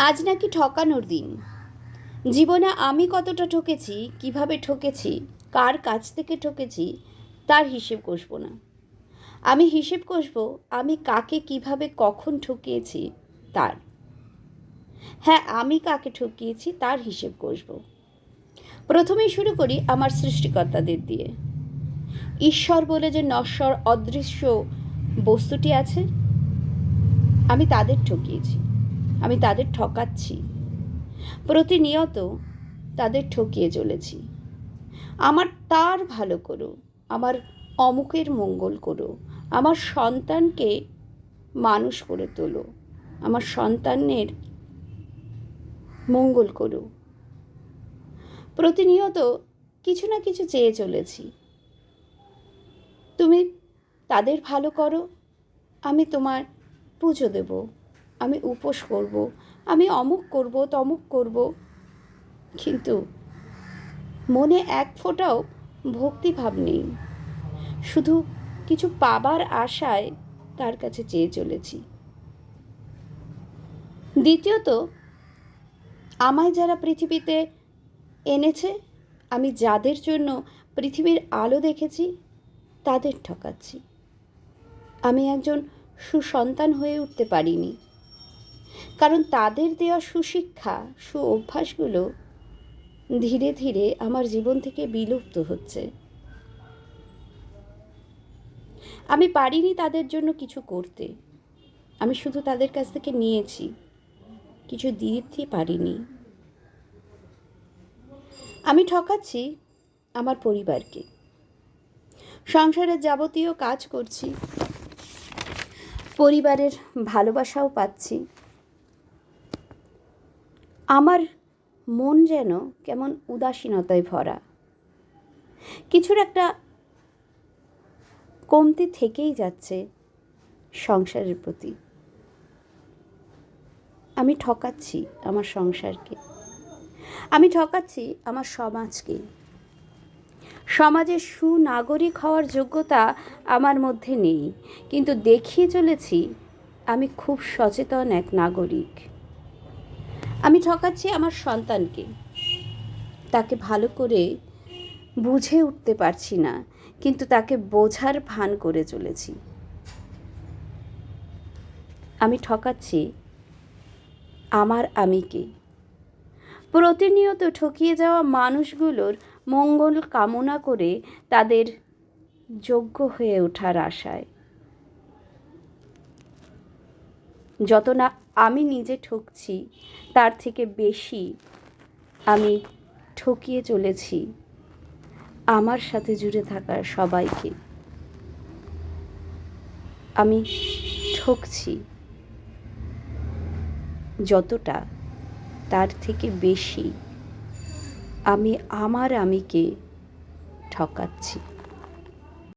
আজ নাকি ঠকানোর দিন। জীবনে আমি কতটা ঠকেছি, কিভাবে ঠকেছি, কার কাছ থেকে ঠকেছি তার হিসেব কষবো না। আমি হিসেব কষবো আমি কাকে কিভাবে কখন ঠকিয়েছি তার। হ্যাঁ, আমি কাকে ঠকিয়েছি তার হিসেব কষবো। প্রথমেই শুরু করি আমার সৃষ্টিকর্তাদের দিয়ে। ঈশ্বর বলে যে নশ্বর অদৃশ্য বস্তুটি আছে, আমি তাদের ঠকিয়েছি, আমি তাদের ঠকাচ্ছি, প্রতিনিয়ত তাদের ঠকিয়ে চলেছি। আমার তার ভালো করো, আমার অমুকের মঙ্গল করো, আমার সন্তানকে মানুষ করে তোলো, আমার সন্তানের মঙ্গল করো। প্রতিনিয়ত কিছু না কিছু চেয়ে চলেছি। তুমি তাদের ভালো করো, আমি তোমার পুজো দেব, আমি উপোস করব, আমি অমুক করব, তমুক করব, কিন্তু মনে এক ফোঁটাও ভক্তিভাব নেই। শুধু কিছু পাবার আশায় তার কাছে চেয়ে চলেছি। দ্বিতীয়ত, আমায় যারা পৃথিবীতে এনেছে, আমি যাদের জন্য পৃথিবীর আলো দেখেছি, তাদের ঠকাচ্ছি। আমি একজন সুসন্তান হয়ে উঠতে পারিনি, কারণ তাদের দেওয়া সুশিক্ষা, সু অভ্যাসগুলো ধীরে ধীরে আমার জীবন থেকে বিলুপ্ত হচ্ছে। আমি পারিনি তাদের জন্য কিছু করতে, আমি শুধু তাদের কাছ থেকে নিয়েছি, কিছু দিতে পারিনি। আমি ঠকাচ্ছি আমার পরিবারকে। সংসারের যাবতীয় কাজ করছি, পরিবারের ভালোবাসাও পাচ্ছি, আমার মন যেন কেমন উদাসীনতায় ভরা। কিছুর একটা কমতি থেকেই যাচ্ছে সংসারের প্রতি। আমি ঠকাচ্ছি আমার সংসারকে, আমি ঠকাচ্ছি আমার সমাজকে। সমাজের সুনাগরিক হওয়ার যোগ্যতা আমার মধ্যে নেই, কিন্তু দেখিয়ে চলেছি আমি খুব সচেতন এক নাগরিক। আমি ঠকাচ্ছি আমার সন্তানকে, তাকে ভালো করে বুঝে উঠতে পারছি না, কিন্তু তাকে বোঝার ভান করে চলেছি। আমি ঠকাচ্ছি আমার আমিকে। প্রতিনিয়ত ঠকিয়ে যাওয়া মানুষগুলোর মঙ্গল কামনা করে তাদের যোগ্য হয়ে ওঠার আশায়। যত না আমি নিজে ঠকছি, তার থেকে বেশি আমি ঠকিয়ে চলেছি আমার সাথে জুড়ে থাকা সবাইকে। আমি ঠকছি যতটা, তার থেকে বেশি আমি আমার আমিকে ঠকাচ্ছি।